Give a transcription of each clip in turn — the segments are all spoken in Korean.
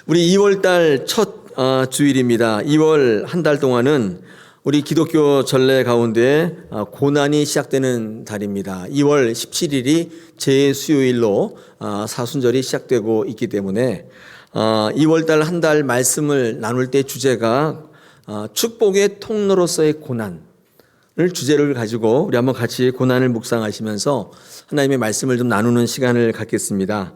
우리 2월달 첫 주일입니다. 2월 한 달 동안은 우리 기독교 전례 가운데 고난이 시작되는 달입니다. 2월 17일이 제수요일로 사순절이 시작되고 있기 때문에 2월달 한 달 말씀을 나눌 때 주제가 축복의 통로로서의 고난을 주제를 가지고 우리 한번 같이 고난을 묵상하시면서 하나님의 말씀을 좀 나누는 시간을 갖겠습니다.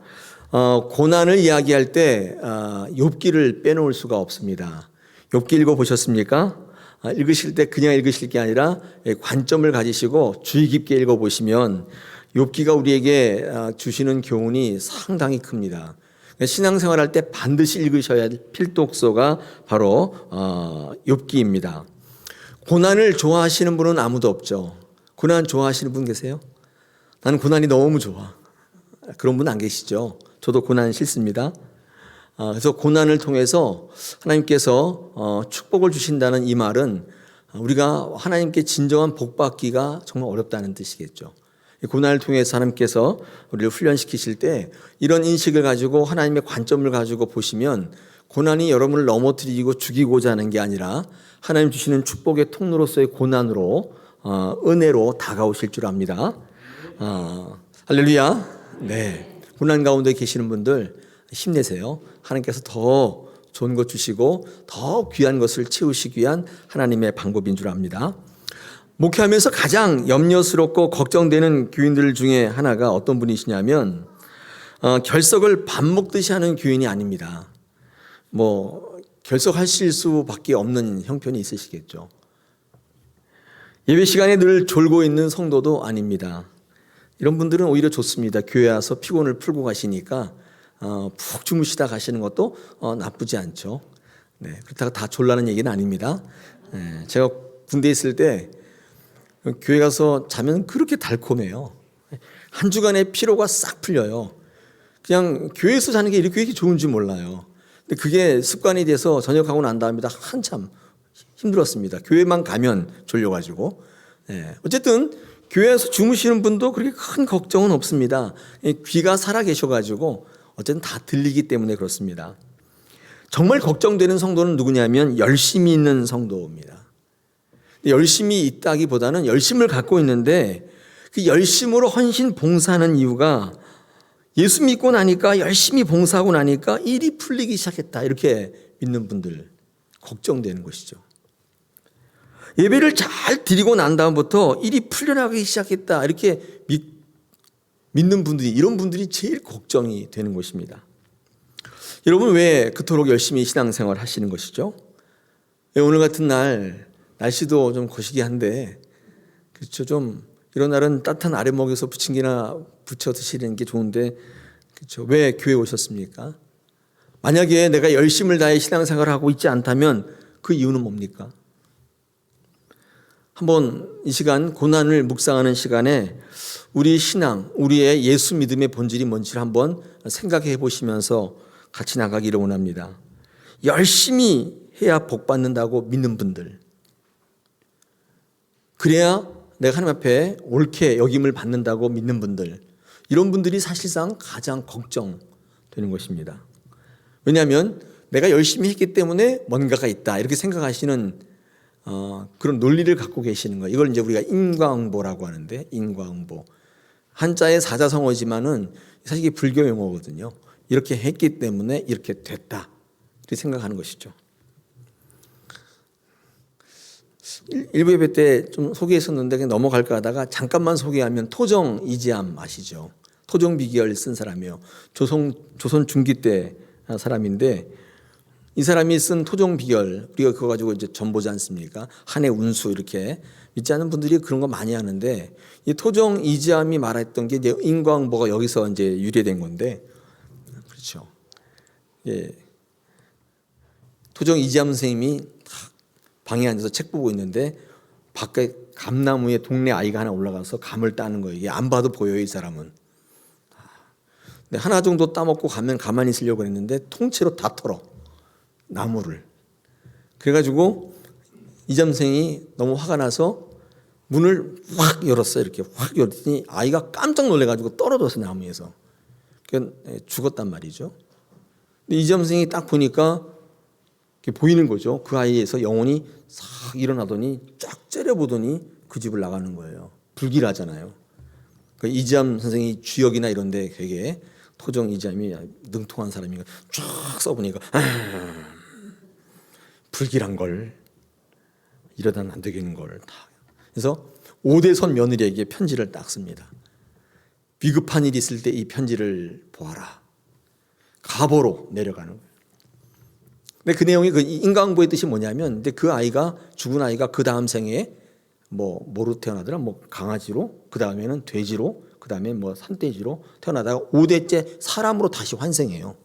고난을 이야기할 때 욥기를 빼놓을 수가 없습니다. 욥기 읽어보셨습니까? 읽으실 때 그냥 읽으실 게 아니라 관점을 가지시고 주의 깊게 읽어보시면 욥기가 우리에게 주시는 교훈이 상당히 큽니다. 신앙생활할 때 반드시 읽으셔야 할 필독서가 바로 욥기입니다. 고난을 좋아하시는 분은 아무도 없죠. 고난 좋아하시는 분 계세요? 나는 고난이 너무 좋아. 그런 분 안 계시죠? 저도 고난 싫습니다. 그래서 고난을 통해서 하나님께서 축복을 주신다는 이 말은 우리가 하나님께 진정한 복 받기가 정말 어렵다는 뜻이겠죠. 고난을 통해서 하나님께서 우리를 훈련시키실 때 이런 인식을 가지고 하나님의 관점을 가지고 보시면 고난이 여러분을 넘어뜨리고 죽이고자 하는 게 아니라 하나님 주시는 축복의 통로로서의 고난으로 은혜로 다가오실 줄 압니다. 할렐루야. 네. 고난 가운데 계시는 분들 힘내세요. 하나님께서 더 좋은 것 주시고 더 귀한 것을 채우시기 위한 하나님의 방법인 줄 압니다. 목회하면서 가장 염려스럽고 걱정되는 교인들 중에 하나가 어떤 분이시냐면 결석을 밥 먹듯이 하는 교인이 아닙니다. 결석하실 수밖에 없는 형편이 있으시겠죠. 예배 시간에 늘 졸고 있는 성도도 아닙니다. 이런 분들은 오히려 좋습니다. 교회 와서 피곤을 풀고 가시니까 푹 주무시다 가시는 것도 나쁘지 않죠. 네, 그렇다고 다 졸라는 얘기는 아닙니다. 네, 제가 군대에 있을 때 교회 가서 자면 그렇게 달콤해요. 한 주간의 피로가 싹 풀려요. 그냥 교회에서 자는 게 이렇게 좋은지 몰라요. 근데 그게 습관이 돼서 전역하고 난 다음에 한참 힘들었습니다. 교회만 가면 졸려가지고. 네, 어쨌든 교회에서 주무시는 분도 그렇게 큰 걱정은 없습니다. 귀가 살아 계셔가지고 어쨌든 다 들리기 때문에 그렇습니다. 정말 걱정되는 성도는 누구냐면 열심히 있는 성도입니다. 열심히 있다기보다는 열심을 갖고 있는데 그 열심으로 헌신 봉사하는 이유가 예수 믿고 나니까 열심히 봉사하고 나니까 일이 풀리기 시작했다 이렇게 믿는 분들 걱정되는 것이죠. 예배를 잘 드리고 난 다음부터 일이 풀려나가기 시작했다 이렇게 믿는 분들이 이런 분들이 제일 걱정이 되는 것입니다. 여러분 왜 그토록 열심히 신앙생활 하시는 것이죠? 오늘 같은 날 날씨도 좀 거시기한데 그렇죠. 좀 이런 날은 따뜻한 아랫목에서 부침개나 부쳐 드시는 게 좋은데 그렇죠. 왜 교회 오셨습니까? 만약에 내가 열심을 다해 신앙생활을 하고 있지 않다면 그 이유는 뭡니까? 한번 이 시간 고난을 묵상하는 시간에 우리 신앙, 우리의 예수 믿음의 본질이 뭔지를 한번 생각해 보시면서 같이 나가기를 원합니다. 열심히 해야 복 받는다고 믿는 분들, 그래야 내가 하나님 앞에 옳게 여김을 받는다고 믿는 분들, 이런 분들이 사실상 가장 걱정되는 것입니다. 왜냐하면 내가 열심히 했기 때문에 뭔가가 있다 이렇게 생각하시는 그런 논리를 갖고 계시는 거예요. 이걸 이제 우리가 인과응보라고 하는데, 인과응보. 한자의 사자성어지만은 사실 이게 불교 용어거든요. 이렇게 했기 때문에 이렇게 됐다 이렇게 생각하는 것이죠. 일부 예배 때 좀 소개했었는데 그냥 넘어갈까 하다가 잠깐만 소개하면 토정 이지암 아시죠? 토정 비결 쓴 사람이에요. 조선 중기 때 사람인데 이 사람이 쓴 토종 비결, 우리가 그거 가지고 이제 점 보지 않습니까? 한 해 운수 이렇게 믿지 않는 분들이 그런 거 많이 하는데 이 토종 이지암이 말했던 게 이제 인과응보가 여기서 이제 유래된 건데, 그렇죠? 예. 토종 이지암 선생님이 방에 앉아서 책 보고 있는데 밖에 감나무에 동네 아이가 하나 올라가서 감을 따는 거예요. 이게 안 봐도 보여요, 이 사람은. 근데 하나 정도 따먹고 가면 가만히 있으려고 했는데 통째로 다 털어. 나무를. 그래가지고 이잠생이 너무 화가 나서 문을 확 열었어요. 이렇게 확 열었더니 아이가 깜짝 놀래가지고 떨어져서 나무에서 죽었단 말이죠. 근데 이지암 선생이 딱 보니까 이렇게 보이는 거죠. 그 아이에서 영혼이 싹 일어나더니 쫙 째려보더니 그 집을 나가는 거예요. 불길하잖아요. 그러니까 이지암 선생이 주역이나 이런데 되게 토정 이지암이 능통한 사람이니까 쫙 써보니까 불길한 걸 이러다는 안 되겠는 걸 다. 그래서 오대선 며느리에게 편지를 딱 씁니다. 비급한 일이 있을 때 이 편지를 보아라. 가보로 내려가는 거예요. 근데 그 내용이 그 인과응보의 뜻이 뭐냐면, 근데 그 아이가 죽은 아이가 그 다음 생에 뭐로 태어나더라, 강아지로, 그 다음에는 돼지로, 그 다음에 산돼지로 태어나다가 5대째 사람으로 다시 환생해요.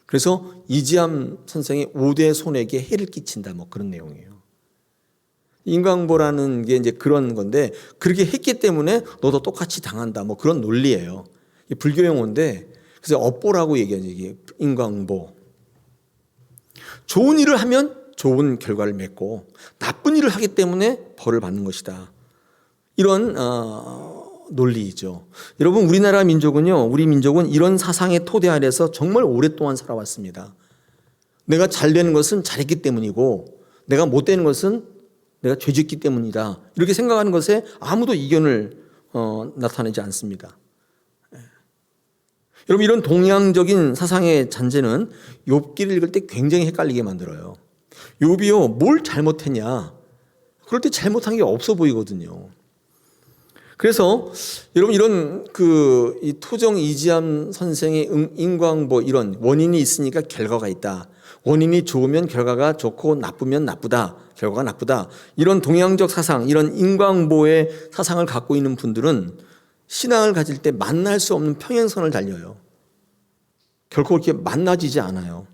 그래서 이지암 선생의 5대 손에게 해를 끼친다, 그런 내용이에요. 인과응보라는 게 이제 그런 건데, 그렇게 했기 때문에 너도 똑같이 당한다, 그런 논리예요. 불교 용어인데, 그래서 업보라고 얘기하죠. 이게 인과응보. 좋은 일을 하면 좋은 결과를 맺고 나쁜 일을 하기 때문에 벌을 받는 것이다. 이런 논리이죠. 여러분, 우리나라 민족은요, 우리 민족은 이런 사상의 토대 아래서 정말 오랫동안 살아왔습니다. 내가 잘 되는 것은 잘했기 때문이고 내가 못 되는 것은 내가 죄짓기 때문이다. 이렇게 생각하는 것에 아무도 이견을 나타내지 않습니다. 여러분, 이런 동양적인 사상의 잔재는 욥기를 읽을 때 굉장히 헷갈리게 만들어요. 욥이요, 뭘 잘못했냐? 그럴 때 잘못한 게 없어 보이거든요. 그래서 여러분, 이런 이 토정 이지암 선생의 인과응보, 이런 원인이 있으니까 결과가 있다. 원인이 좋으면 결과가 좋고 나쁘면 나쁘다. 결과가 나쁘다. 이런 동양적 사상, 이런 인과응보의 사상을 갖고 있는 분들은 신앙을 가질 때 만날 수 없는 평행선을 달려요. 결코 그렇게 만나지지 않아요.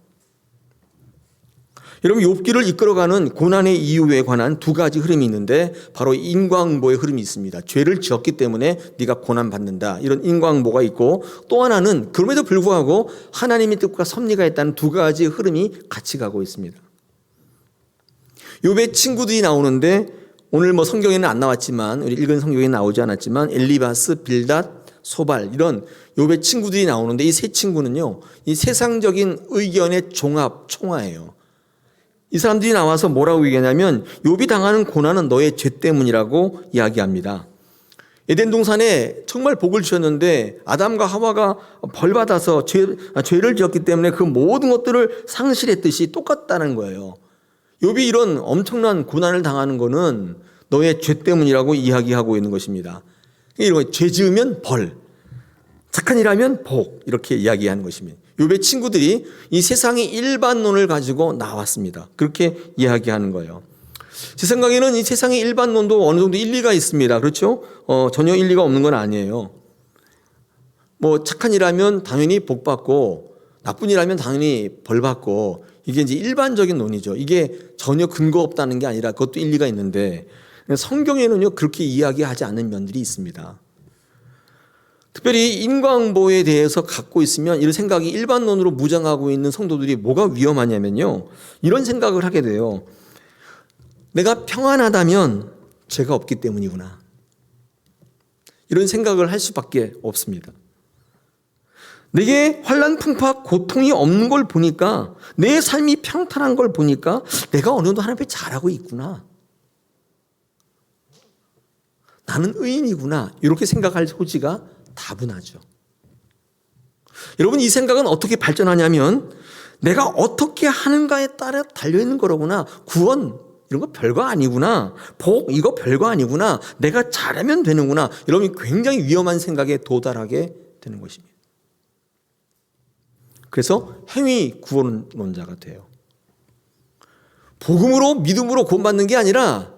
여러분, 욥기를 이끌어가는 고난의 이유에 관한 두 가지 흐름이 있는데 바로 인과응보의 흐름이 있습니다. 죄를 지었기 때문에 네가 고난받는다, 이런 인과응보가 있고, 또 하나는 그럼에도 불구하고 하나님의 뜻과 섭리가 있다는 두 가지 흐름이 같이 가고 있습니다. 욥의 친구들이 나오는데 오늘 성경에는 안 나왔지만, 우리 읽은 성경에 나오지 않았지만 엘리바스, 빌닷, 소발, 이런 욥의 친구들이 나오는데 이 세 친구는요, 이 세상적인 의견의 총화예요. 이 사람들이 나와서 뭐라고 얘기하냐면 욥이 당하는 고난은 너의 죄 때문이라고 이야기합니다. 에덴 동산에 정말 복을 주셨는데 아담과 하와가 벌 받아서 죄를 지었기 때문에 그 모든 것들을 상실했듯이 똑같다는 거예요. 욥이 이런 엄청난 고난을 당하는 거는 너의 죄 때문이라고 이야기하고 있는 것입니다. 이런 죄 지으면 벌, 착한 일 하면 복, 이렇게 이야기하는 것입니다. 욥의 친구들이 이 세상의 일반론을 가지고 나왔습니다. 그렇게 이야기하는 거예요. 제 생각에는 이 세상의 일반론도 어느 정도 일리가 있습니다. 그렇죠? 전혀 일리가 없는 건 아니에요. 착한 일 하면 당연히 복 받고 나쁜 일 하면 당연히 벌 받고, 이게 이제 일반적인 논이죠. 이게 전혀 근거 없다는 게 아니라 그것도 일리가 있는데 성경에는요, 그렇게 이야기하지 않는 면들이 있습니다. 특별히 인과응보에 대해서 갖고 있으면 이런 생각이 일반론으로 무장하고 있는 성도들이 뭐가 위험하냐면요, 이런 생각을 하게 돼요. 내가 평안하다면 죄가 없기 때문이구나. 이런 생각을 할 수밖에 없습니다. 내게 환난, 풍파, 고통이 없는 걸 보니까, 내 삶이 평탄한 걸 보니까 내가 어느 정도 하나님 앞에 잘하고 있구나. 나는 의인이구나. 이렇게 생각할 소지가 다분하죠. 여러분, 이 생각은 어떻게 발전하냐면 내가 어떻게 하는가에 따라 달려있는 거로구나. 구원, 이런 거 별거 아니구나. 복, 이거 별거 아니구나. 내가 잘하면 되는구나. 여러분이 굉장히 위험한 생각에 도달하게 되는 것입니다. 그래서 행위 구원론자가 돼요. 복음으로, 믿음으로 구원받는 게 아니라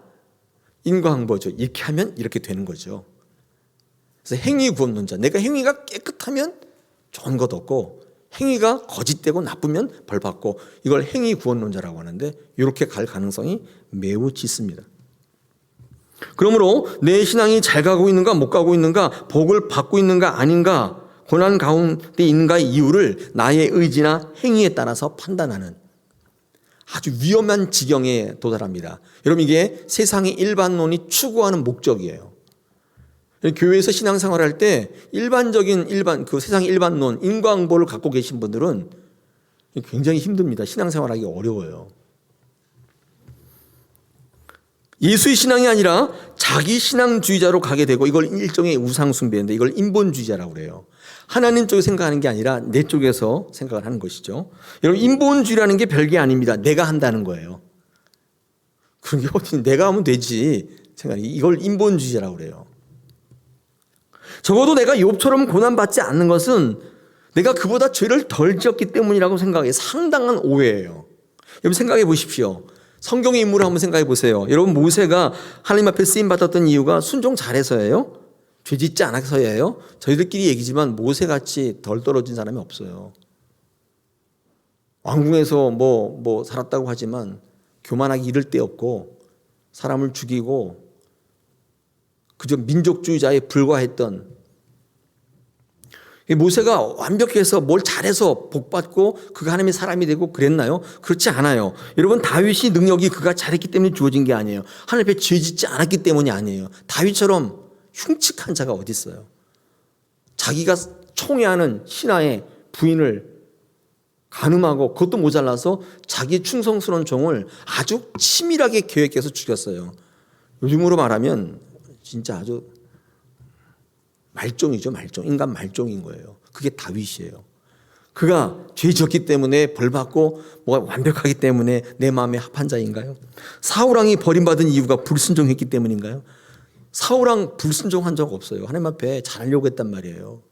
인과응보죠. 이렇게 하면 이렇게 되는 거죠. 그래서 행위 구원론자, 내가 행위가 깨끗하면 좋은 것 얻고 행위가 거짓되고 나쁘면 벌 받고, 이걸 행위 구원론자라고 하는데 이렇게 갈 가능성이 매우 짙습니다. 그러므로 내 신앙이 잘 가고 있는가 못 가고 있는가, 복을 받고 있는가 아닌가, 고난 가운데 있는가의 이유를 나의 의지나 행위에 따라서 판단하는 아주 위험한 지경에 도달합니다. 여러분, 이게 세상의 일반론이 추구하는 목적이에요. 교회에서 신앙생활할 때 일반적인 그 세상의 일반론, 인과응보를 갖고 계신 분들은 굉장히 힘듭니다. 신앙생활하기 어려워요. 예수의 신앙이 아니라 자기 신앙주의자로 가게 되고, 이걸 일종의 우상숭배인데 이걸 인본주의자라고 그래요. 하나님 쪽에 생각하는 게 아니라 내 쪽에서 생각을 하는 것이죠. 여러분, 인본주의라는 게 별게 아닙니다. 내가 한다는 거예요. 그런 게 어디 내가 하면 되지 생각이, 이걸 인본주의자라고 그래요. 적어도 내가 욥처럼 고난받지 않는 것은 내가 그보다 죄를 덜 지었기 때문이라고 생각해. 상당한 오해예요. 여러분 생각해 보십시오. 성경의 인물을 한번 생각해 보세요. 여러분, 모세가 하나님 앞에 쓰임 받았던 이유가 순종 잘해서예요? 죄 짓지 않아서예요? 저희들끼리 얘기지만 모세같이 덜 떨어진 사람이 없어요. 왕궁에서 뭐 살았다고 하지만 교만하기 이를 데 없고 사람을 죽이고 그저 민족주의자에 불과했던, 모세가 완벽해서 뭘 잘해서 복받고 그가 하나님의 사람이 되고 그랬나요? 그렇지 않아요. 여러분, 다윗이 능력이 그가 잘했기 때문에 주어진 게 아니에요. 하나님 앞에 죄 짓지 않았기 때문이 아니에요. 다윗처럼 흉측한 자가 어디 있어요? 자기가 총애하는 신하의 부인을 간음하고 그것도 모자라서 자기 충성스러운 종을 아주 치밀하게 계획해서 죽였어요. 요즘으로 말하면 진짜 아주 말종이죠, 말종. 인간 말종인 거예요. 그게 다윗이에요. 그가 죄 지었기 때문에 벌받고 뭐가 완벽하기 때문에 내 마음에 합한 자인가요? 사울왕이 버림받은 이유가 불순종했기 때문인가요? 사울왕 불순종한 적 없어요. 하나님 앞에 잘하려고 했단 말이에요.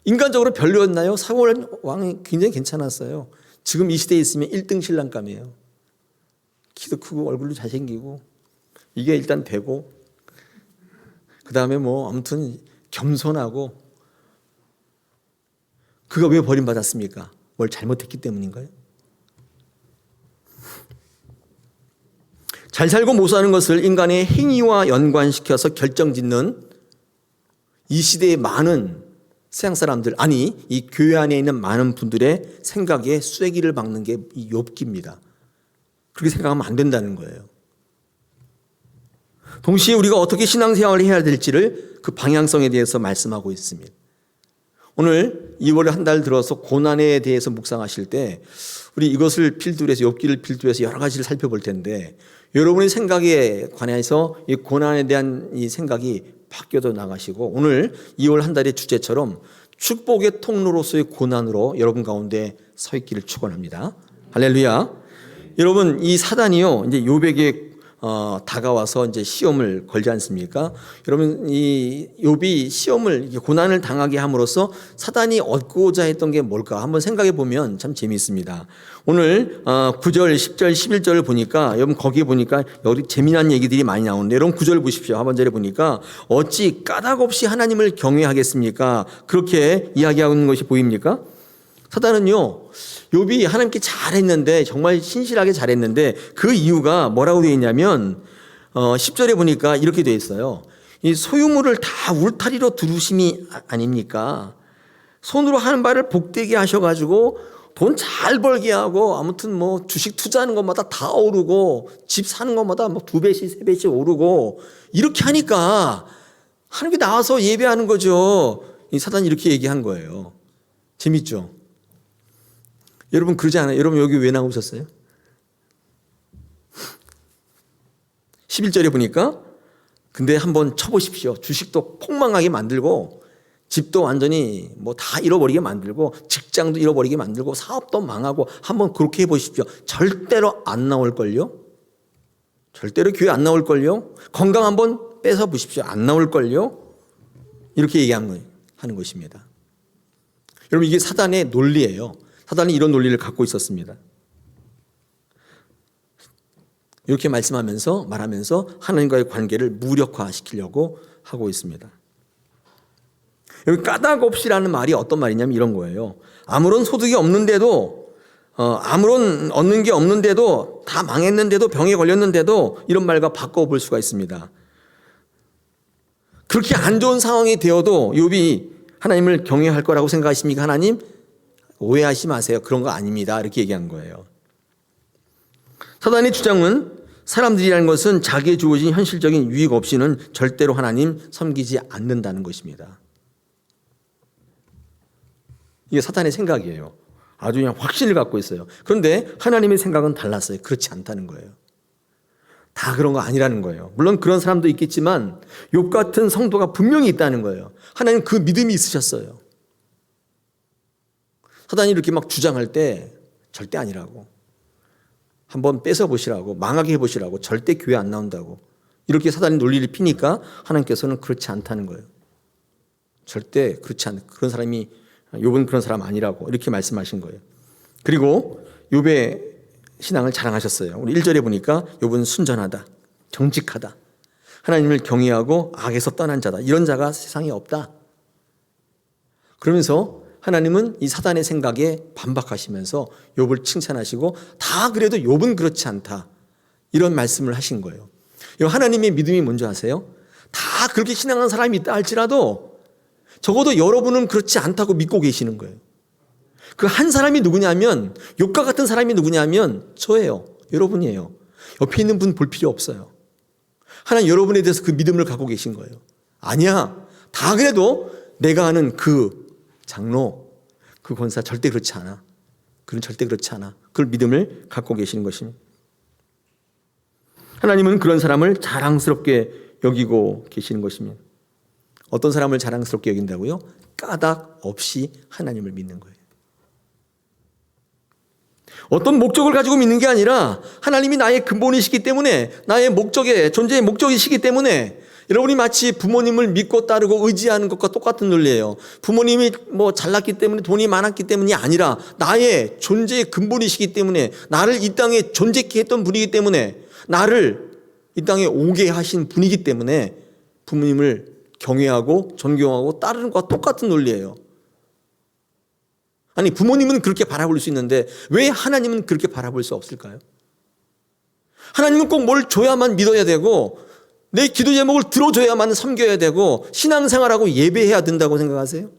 인간적으로 별로였나요? 사울왕이 굉장히 괜찮았어요. 지금 이 시대에 있으면 1등 신랑감이에요. 키도 크고 얼굴도 잘생기고 이게 일단 되고, 그 다음에 아무튼 겸손하고. 그가 왜 버림받았습니까? 뭘 잘못했기 때문인가요? 잘 살고 못 사는 것을 인간의 행위와 연관시켜서 결정짓는 이 시대의 많은 세상 사람들, 아니 이 교회 안에 있는 많은 분들의 생각에 쐐기를 박는 게 이 욥기입니다. 그렇게 생각하면 안 된다는 거예요. 동시에 우리가 어떻게 신앙생활을 해야 될지를 그 방향성에 대해서 말씀하고 있습니다. 오늘 2월 한 달 들어서 고난에 대해서 묵상하실 때 우리 이것을 필두로 해서, 욥기를 필두로 해서 여러 가지를 살펴볼 텐데, 여러분의 생각에 관해서 이 고난에 대한 이 생각이 바뀌어져 나가시고, 오늘 2월 한 달의 주제처럼 축복의 통로로서의 고난으로 여러분 가운데 서 있기를 축원합니다. 할렐루야. 여러분, 이 사단이요, 이제 욥에게 다가와서 이제 시험을 걸지 않습니까? 여러분, 이 욥이 시험을, 고난을 당하게 함으로써 사단이 얻고자 했던 게 뭘까? 한번 생각해 보면 참 재미있습니다. 오늘 9절, 10절, 11절을 보니까, 여러분 거기에 보니까 여기 재미난 얘기들이 많이 나오는데, 여러분 9절 보십시오. 하반절에 보니까 어찌 까닭 없이 하나님을 경외하겠습니까? 그렇게 이야기하고 있는 것이 보입니까? 사단은요, 욥이 하나님께 잘했는데, 정말 신실하게 잘했는데, 그 이유가 뭐라고 되어 있냐면 10절에 보니까 이렇게 되어 있어요. 이 소유물을 다 울타리로 두르심이 아닙니까? 손으로 하는 바를 복되게 하셔가지고 돈 잘 벌게 하고, 아무튼 주식 투자하는 것마다 다 오르고, 집 사는 것마다 2배씩 3배씩 오르고, 이렇게 하니까 하나님께 나와서 예배하는 거죠. 이 사단이 이렇게 얘기한 거예요. 재밌죠? 여러분 그러지 않아요? 여러분 여기 왜 나오셨어요? 11절에 보니까, 근데 한번 쳐보십시오. 주식도 폭망하게 만들고, 집도 완전히 다 잃어버리게 만들고, 직장도 잃어버리게 만들고, 사업도 망하고, 한번 그렇게 해보십시오. 절대로 안 나올걸요? 절대로 교회 안 나올걸요? 건강 한번 뺏어 보십시오. 안 나올걸요? 이렇게 얘기하는 거예요. 하는 것입니다. 여러분, 이게 사단의 논리예요. 사단이 이런 논리를 갖고 있었습니다. 이렇게 말하면서 하나님과의 관계를 무력화시키려고 하고 있습니다. 여기 까닭 없이라는 말이 어떤 말이냐면 이런 거예요. 아무런 소득이 없는데도, 아무런 얻는 게 없는데도, 다 망했는데도, 병에 걸렸는데도, 이런 말과 바꿔볼 수가 있습니다. 그렇게 안 좋은 상황이 되어도 욥이 하나님을 경외할 거라고 생각하십니까? 하나님? 오해하지 마세요. 그런 거 아닙니다. 이렇게 얘기한 거예요. 사단의 주장은 사람들이라는 것은 자기에 주어진 현실적인 유익 없이는 절대로 하나님 섬기지 않는다는 것입니다. 이게 사탄의 생각이에요. 아주 그냥 확신을 갖고 있어요. 그런데 하나님의 생각은 달랐어요. 그렇지 않다는 거예요. 다 그런 거 아니라는 거예요. 물론 그런 사람도 있겠지만 욥 같은 성도가 분명히 있다는 거예요. 하나님 그 믿음이 있으셨어요. 사단이 이렇게 막 주장할 때 절대 아니라고. 한번 뺏어 보시라고, 망하게 해보시라고, 절대 교회 안 나온다고. 이렇게 사단이 논리를 피니까 하나님께서는 그렇지 않다는 거예요. 절대 그렇지 않은 그런 사람이 욥은 그런 사람 아니라고 이렇게 말씀하신 거예요. 그리고 욥의 신앙을 자랑하셨어요. 우리 1절에 보니까 욥은 순전하다, 정직하다, 하나님을 경외하고 악에서 떠난 자다. 이런 자가 세상에 없다. 그러면서 하나님은 이 사단의 생각에 반박하시면서 욥을 칭찬하시고 다 그래도 욥은 그렇지 않다. 이런 말씀을 하신 거예요. 하나님의 믿음이 뭔지 아세요? 다 그렇게 신앙한 사람이 있다 할지라도 적어도 여러분은 그렇지 않다고 믿고 계시는 거예요. 그 한 사람이 누구냐면 욥과 같은 사람이 누구냐면 저예요. 여러분이에요. 옆에 있는 분 볼 필요 없어요. 하나님 여러분에 대해서 그 믿음을 갖고 계신 거예요. 아니야. 다 그래도 내가 아는 그 장로, 그 권사 절대 그렇지 않아. 그는 절대 그렇지 않아. 그 믿음을 갖고 계시는 것입니다. 하나님은 그런 사람을 자랑스럽게 여기고 계시는 것입니다. 어떤 사람을 자랑스럽게 여긴다고요? 까닭 없이 하나님을 믿는 거예요. 어떤 목적을 가지고 믿는 게 아니라 하나님이 나의 근본이시기 때문에, 나의 목적의 존재의 목적이시기 때문에, 여러분이 마치 부모님을 믿고 따르고 의지하는 것과 똑같은 논리예요. 부모님이 잘났기 때문에, 돈이 많았기 때문이 아니라 나의 존재의 근본이시기 때문에, 나를 이 땅에 존재케 했던 분이기 때문에, 나를 이 땅에 오게 하신 분이기 때문에 부모님을 경외하고 존경하고 따르는 것과 똑같은 논리예요. 아니, 부모님은 그렇게 바라볼 수 있는데 왜 하나님은 그렇게 바라볼 수 없을까요? 하나님은 꼭 뭘 줘야만 믿어야 되고, 내 기도 제목을 들어줘야만 섬겨야 되고, 신앙생활하고 예배해야 된다고 생각하세요?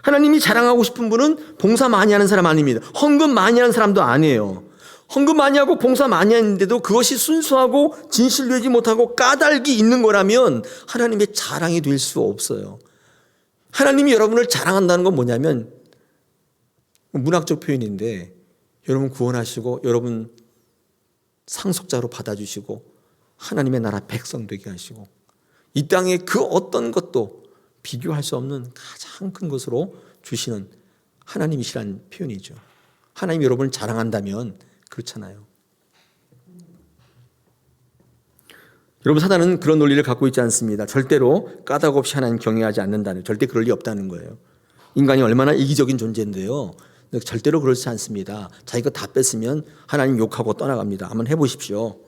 하나님이 자랑하고 싶은 분은 봉사 많이 하는 사람 아닙니다. 헌금 많이 하는 사람도 아니에요. 헌금 많이 하고 봉사 많이 하는데도 그것이 순수하고 진실되지 못하고 까닭이 있는 거라면 하나님의 자랑이 될 수 없어요. 하나님이 여러분을 자랑한다는 건 뭐냐면, 문학적 표현인데, 여러분 구원하시고 여러분 상속자로 받아주시고 하나님의 나라 백성 되게 하시고 이 땅에 그 어떤 것도 비교할 수 없는 가장 큰 것으로 주시는 하나님이시라는 표현이죠. 하나님이 여러분을 자랑한다면 그렇잖아요. 여러분, 사단은 그런 논리를 갖고 있지 않습니다. 절대로 까닭 없이 하나님 경외하지 않는다는, 절대 그럴 리 없다는 거예요. 인간이 얼마나 이기적인 존재인데요, 절대로 그렇지 않습니다. 자기가 다 뺐으면 하나님 욕하고 떠나갑니다. 한번 해보십시오.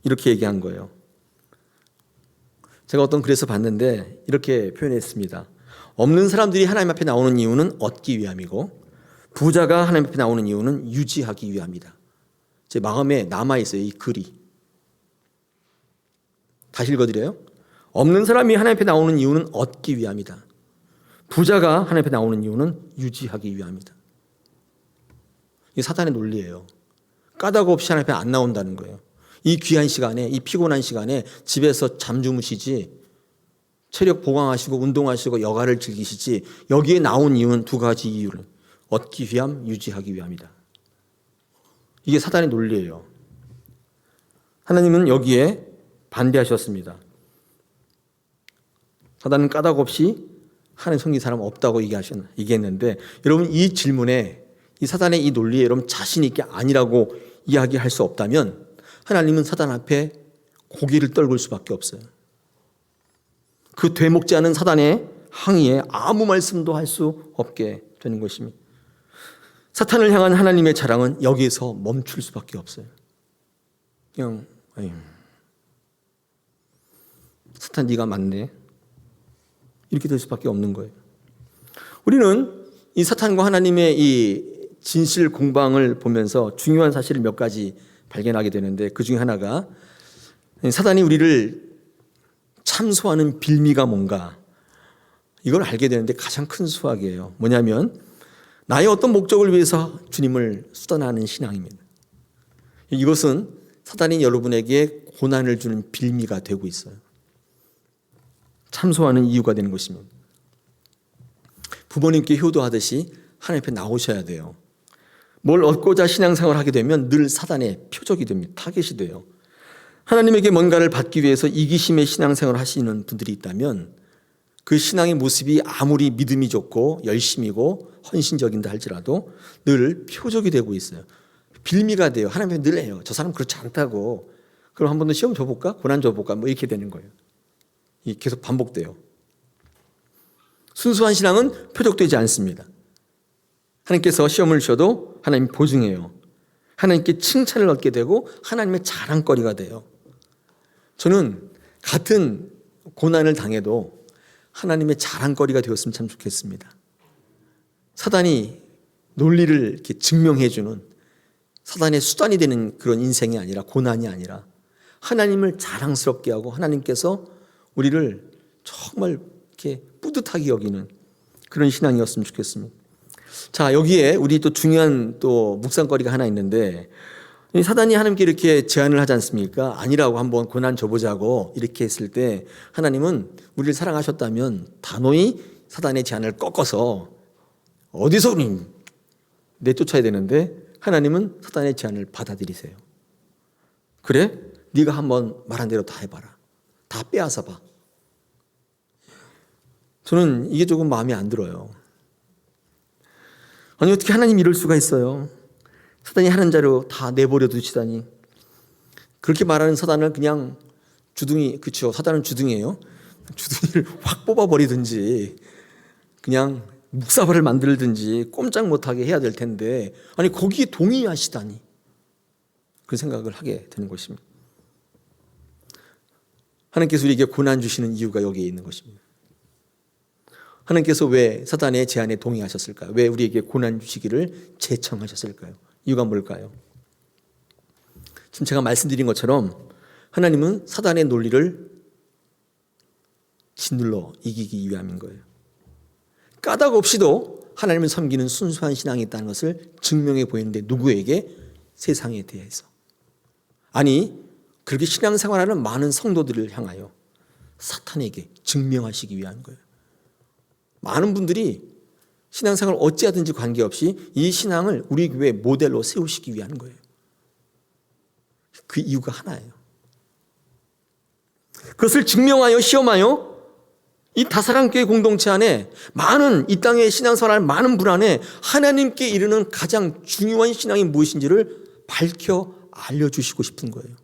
이렇게 얘기한 거예요. 제가 어떤 글에서 봤는데 이렇게 표현했습니다. 없는 사람들이 하나님 앞에 나오는 이유는 얻기 위함이고, 부자가 하나님 앞에 나오는 이유는 유지하기 위함이다. 제 마음에 남아있어요, 이 글이. 다시 읽어드려요. 없는 사람이 하나님 앞에 나오는 이유는 얻기 위함이다. 부자가 하나님 앞에 나오는 이유는 유지하기 위함이다. 이게 사단의 논리예요. 까닭 없이 하나님 앞에 안 나온다는 거예요. 이 귀한 시간에, 이 피곤한 시간에 집에서 잠 주무시지, 체력 보강하시고 운동하시고 여가를 즐기시지, 여기에 나온 이유는 두 가지 이유를 얻기 위함, 유지하기 위함이다. 이게 사단의 논리예요. 하나님은 여기에 반대하셨습니다. 사단은 까닭 없이 하나님 섬긴 사람 없다고 얘기했는데, 여러분 이 질문에, 이 사단의 이 논리에 여러분 자신 있게 아니라고 이야기할 수 없다면 하나님은 사단 앞에 고개를 떨굴 수밖에 없어요. 그 되먹지 않은 사단의 항의에 아무 말씀도 할 수 없게 되는 것입니다. 사탄을 향한 하나님의 자랑은 여기에서 멈출 수밖에 없어요. 그냥 사탄 네가 맞네, 이렇게 될 수밖에 없는 거예요. 우리는 이 사탄과 하나님의 이 진실 공방을 보면서 중요한 사실을 몇 가지 발견하게 되는데, 그 중에 하나가 사단이 우리를 참소하는 빌미가 뭔가, 이걸 알게 되는데 가장 큰 수확이에요. 뭐냐면 나의 어떤 목적을 위해서 주님을 수단하는 신앙입니다. 이것은 사단이 여러분에게 고난을 주는 빌미가 되고 있어요. 참소하는 이유가 되는 것입니다. 부모님께 효도하듯이 하나님 앞에 나오셔야 돼요. 뭘 얻고자 신앙생활을 하게 되면 늘 사단의 표적이 됩니다. 타겟이 돼요. 하나님에게 뭔가를 받기 위해서 이기심의 신앙생활을 하시는 분들이 있다면 그 신앙의 모습이 아무리 믿음이 좋고 열심이고 헌신적인다 할지라도 늘 표적이 되고 있어요. 빌미가 돼요. 하나님 늘 해요. 저 사람 그렇지 않다고. 그럼 한 번 더 시험 줘볼까? 고난 줘볼까? 뭐 이렇게 되는 거예요. 계속 반복돼요. 순수한 신앙은 표적되지 않습니다. 하나님께서 시험을 주셔도 하나님 보증해요. 하나님께 칭찬을 얻게 되고 하나님의 자랑거리가 돼요. 저는 같은 고난을 당해도 하나님의 자랑거리가 되었으면 참 좋겠습니다. 사단이 논리를 이렇게 증명해주는 사단의 수단이 되는 그런 인생이 아니라, 고난이 아니라 하나님을 자랑스럽게 하고 하나님께서 우리를 정말 이렇게 뿌듯하게 여기는 그런 신앙이었으면 좋겠습니다. 자, 여기에 우리 또 중요한 또 묵상거리가 하나 있는데, 사단이 하나님께 이렇게 제안을 하지 않습니까? 아니라고 한번 고난 줘보자고 이렇게 했을 때 하나님은 우리를 사랑하셨다면 단호히 사단의 제안을 꺾어서 어디서 내쫓아야 되는데 하나님은 사단의 제안을 받아들이세요. 그래? 네가 한번 말한 대로 다 해봐라. 다 빼앗아 봐. 저는 이게 조금 마음에 안 들어요. 아니 어떻게 하나님 이럴 수가 있어요? 사단이 하는 자로 다 내버려 두시다니. 그렇게 말하는 사단을 그냥 주둥이, 그렇죠, 사단은 주둥이에요. 주둥이를 확 뽑아버리든지 그냥 묵사발을 만들든지 꼼짝 못하게 해야 될 텐데, 아니 거기에 동의하시다니. 그 생각을 하게 되는 것입니다. 하나님께서 우리에게 고난 주시는 이유가 여기에 있는 것입니다. 하나님께서 왜 사단의 제안에 동의하셨을까요? 왜 우리에게 고난 주시기를 제청하셨을까요? 이유가 뭘까요? 지금 제가 말씀드린 것처럼 하나님은 사단의 논리를 짓눌러 이기기 위함인 거예요. 까닭 없이도 하나님을 섬기는 순수한 신앙이 있다는 것을 증명해 보이는데, 누구에게? 세상에 대해서. 아니 그렇게 신앙생활하는 많은 성도들을 향하여 사탄에게 증명하시기 위한 거예요. 많은 분들이 신앙생활을 어찌하든지 관계없이 이 신앙을 우리 교회 모델로 세우시기 위한 거예요. 그 이유가 하나예요. 그것을 증명하여 시험하여 이 다사랑교회 공동체 안에 많은, 이 땅의 신앙생활 많은 분 안에 하나님께 이르는 가장 중요한 신앙이 무엇인지를 밝혀 알려주시고 싶은 거예요.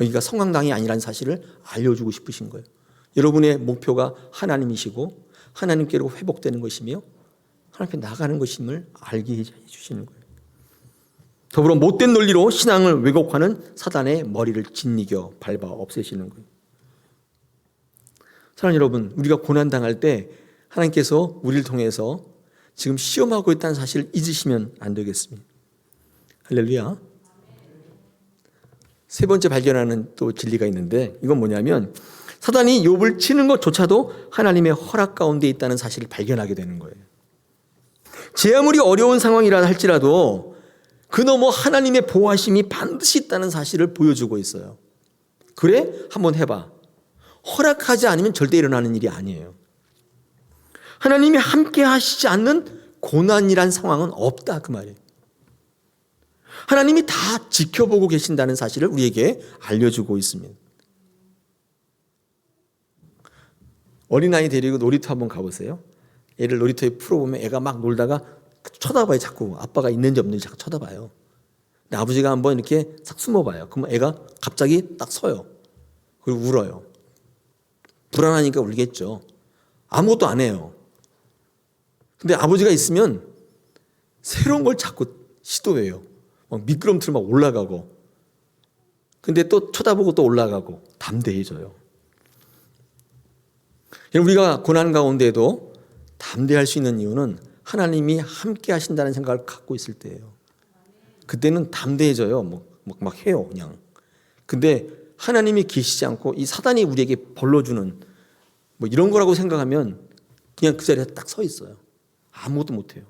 여기가 성황당이 아니라는 사실을 알려주고 싶으신 거예요. 여러분의 목표가 하나님이시고 하나님께로 회복되는 것이며 하나님께 나가는 것임을 알게 해주시는 거예요. 더불어 못된 논리로 신앙을 왜곡하는 사단의 머리를 짓이겨 밟아 없애시는 거예요. 사랑하는 여러분, 우리가 고난당할 때 하나님께서 우리를 통해서 지금 시험하고 있다는 사실을 잊으시면 안 되겠습니다. 할렐루야. 세 번째 발견하는 또 진리가 있는데, 이건 뭐냐면 사단이 욥을 치는 것조차도 하나님의 허락 가운데 있다는 사실을 발견하게 되는 거예요. 제 아무리 어려운 상황이라 할지라도 그 너머 하나님의 보호하심이 반드시 있다는 사실을 보여주고 있어요. 그래? 한번 해봐. 허락하지 않으면 절대 일어나는 일이 아니에요. 하나님이 함께 하시지 않는 고난이란 상황은 없다, 그 말이에요. 하나님이 다 지켜보고 계신다는 사실을 우리에게 알려주고 있습니다. 어린아이 데리고 놀이터 한번 가보세요. 애를 놀이터에 풀어보면 애가 막 놀다가 쳐다봐요. 자꾸 아빠가 있는지 없는지 자꾸 쳐다봐요. 근데 아버지가 한번 이렇게 싹 숨어봐요. 그러면 애가 갑자기 딱 서요. 그리고 울어요. 불안하니까 울겠죠. 아무것도 안 해요. 근데 아버지가 있으면 새로운 걸 자꾸 시도해요. 막 미끄럼틀 막 올라가고. 근데 또 쳐다보고 또 올라가고. 담대해져요. 우리가 고난 가운데에도 담대할 수 있는 이유는 하나님이 함께 하신다는 생각을 갖고 있을 때예요. 그때는 담대해져요. 막 해요, 그냥. 근데 하나님이 계시지 않고 이 사단이 우리에게 벌러주는 뭐 이런 거라고 생각하면 그냥 그 자리에 딱 서 있어요. 아무것도 못해요.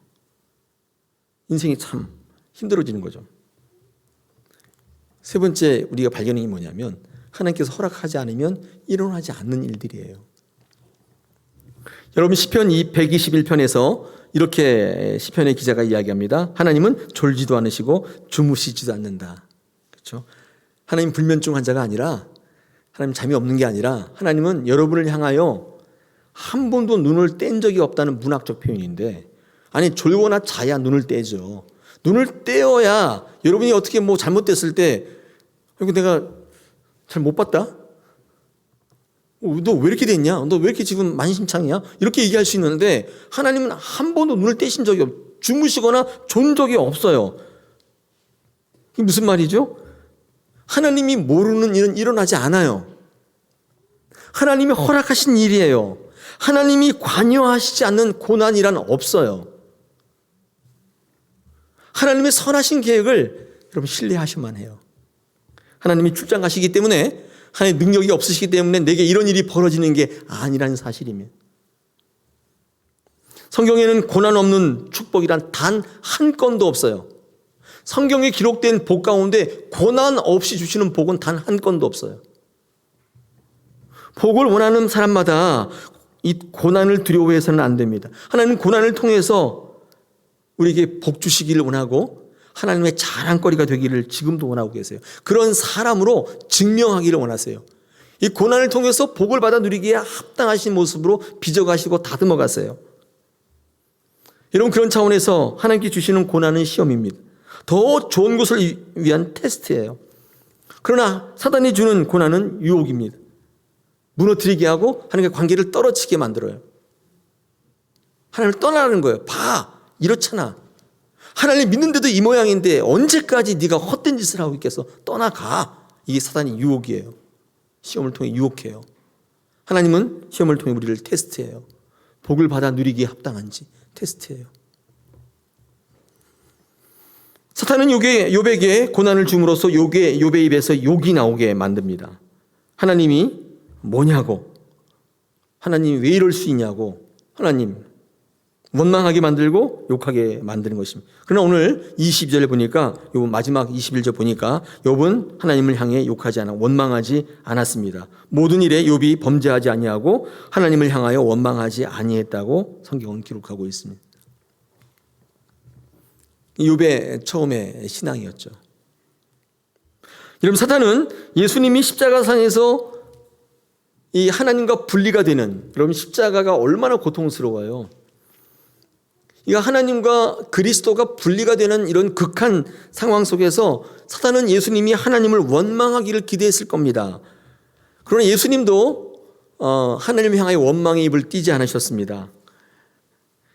인생이 참 힘들어지는 거죠. 세 번째 우리가 발견이 뭐냐면 하나님께서 허락하지 않으면 일어나지 않는 일들이에요. 여러분 시편 121편에서 이렇게 시편의 기자가 이야기합니다. 하나님은 졸지도 않으시고 주무시지도 않는다. 그렇죠? 하나님 불면증 환자가 아니라, 하나님 잠이 없는 게 아니라, 하나님은 여러분을 향하여 한 번도 눈을 뗀 적이 없다는 문학적 표현인데, 아니 졸거나 자야 눈을 떼죠. 눈을 떼어야 여러분이 어떻게 뭐 잘못됐을 때, 이거 내가 잘 못 봤다? 너 왜 이렇게 됐냐? 너 왜 이렇게 지금 만신창이야? 이렇게 얘기할 수 있는데, 하나님은 한 번도 눈을 떼신 적이 주무시거나 존 적이 없어요. 이게 무슨 말이죠? 하나님이 모르는 일은 일어나지 않아요. 하나님이 허락하신 일이에요. 하나님이 관여하시지 않는 고난이란 없어요. 하나님의 선하신 계획을 여러분 신뢰하셔만 해요. 하나님이 출장 가시기 때문에, 하나님 능력이 없으시기 때문에 내게 이런 일이 벌어지는 게 아니라는 사실이며, 성경에는 고난 없는 축복이란 단 한 건도 없어요. 성경에 기록된 복 가운데 고난 없이 주시는 복은 단 한 건도 없어요. 복을 원하는 사람마다 이 고난을 두려워해서는 안 됩니다. 하나님은 고난을 통해서 우리에게 복 주시기를 원하고 하나님의 자랑거리가 되기를 지금도 원하고 계세요. 그런 사람으로 증명하기를 원하세요. 이 고난을 통해서 복을 받아 누리기에 합당하신 모습으로 빚어가시고 다듬어 가세요. 여러분, 그런 차원에서 하나님께 주시는 고난은 시험입니다. 더 좋은 것을 위한 테스트예요. 그러나 사단이 주는 고난은 유혹입니다. 무너뜨리게 하고 하나님과 관계를 떨어지게 만들어요. 하나님을 떠나는 거예요. 봐, 이렇잖아. 하나님 믿는데도 이 모양인데 언제까지 네가 헛된 짓을 하고 있겠어? 떠나가. 이게 사단의 유혹이에요. 시험을 통해 유혹해요. 하나님은 시험을 통해 우리를 테스트해요. 복을 받아 누리기에 합당한지 테스트해요. 사탄은 욥에게 고난을 줌으로써 욥의 입에서 욕이 나오게 만듭니다. 하나님이 뭐냐고, 하나님이 왜 이럴 수 있냐고, 하나님 원망하게 만들고 욕하게 만드는 것입니다. 그러나 오늘 22절에 보니까, 욥 마지막 21절 보니까 욥은 하나님을 향해 욕하지 않아, 원망하지 않았습니다. 모든 일에 욥이 범죄하지 아니하고 하나님을 향하여 원망하지 아니했다고 성경은 기록하고 있습니다. 욥의 처음의 신앙이었죠. 여러분, 사탄은 예수님이 십자가상에서 이 하나님과 분리가 되는, 여러분 십자가가 얼마나 고통스러워요. 이거 하나님과 그리스도가 분리가 되는 이런 극한 상황 속에서 사탄은 예수님이 하나님을 원망하기를 기대했을 겁니다. 그러나 예수님도 하나님을 향하여 원망의 입을 띠지 않으셨습니다.